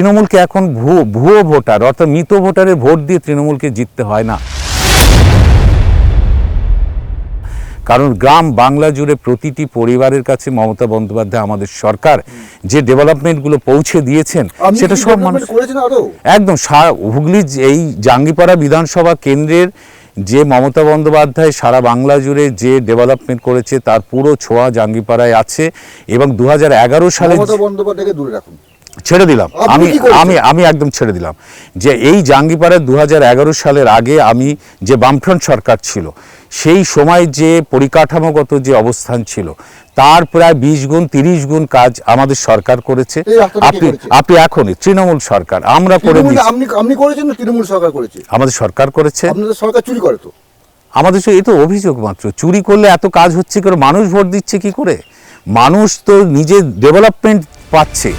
তৃণমূলকে এখন ভুয়ো ভোটার অর্থাৎ মৃত ভোটারের ভোট দিয়ে তৃণমূলকে জিততে হয় না। কারণ গ্রাম বাংলা জুড়ে প্রতিটি পরিবারের কাছে মমতা বন্দ্যোপাধ্যায় আমাদের সরকার যে ডেভেলপমেন্টগুলো পৌঁছে দিয়েছেন সেটা সব মানুষ একদম হুগলি এই জাঙ্গিপাড়া বিধানসভা কেন্দ্রের যে মমতা বন্দ্যোপাধ্যায় সারা বাংলা জুড়ে যে ডেভেলপমেন্ট করেছে তার পুরো ছোঁয়া জাঙ্গিপাড়ায় আছে। এবং 2011 সালে ছেড়ে দিলাম, আমি একদম ছেড়ে দিলাম যে এই জাঙ্গিপাড়ায় 2011 সালের আগে আমি যে বামফ্রন্ট সরকার ছিল সেই সময় যে পরিকাঠামোগত যে অবস্থান ছিল তার প্রায় 20 গুণ 30 গুণ কাজ আমাদের সরকার করেছে। আপনি এখনই তৃণমূল সরকার আমরা করে আমাদের সরকার করেছে। আমাদের এই তো অভিযোগ মাত্র, চুরি করলে এত কাজ হচ্ছে করে মানুষ ভোট দিচ্ছে কি করে? মানুষ তো নিজে ডেভেলপমেন্ট পাচ্ছে।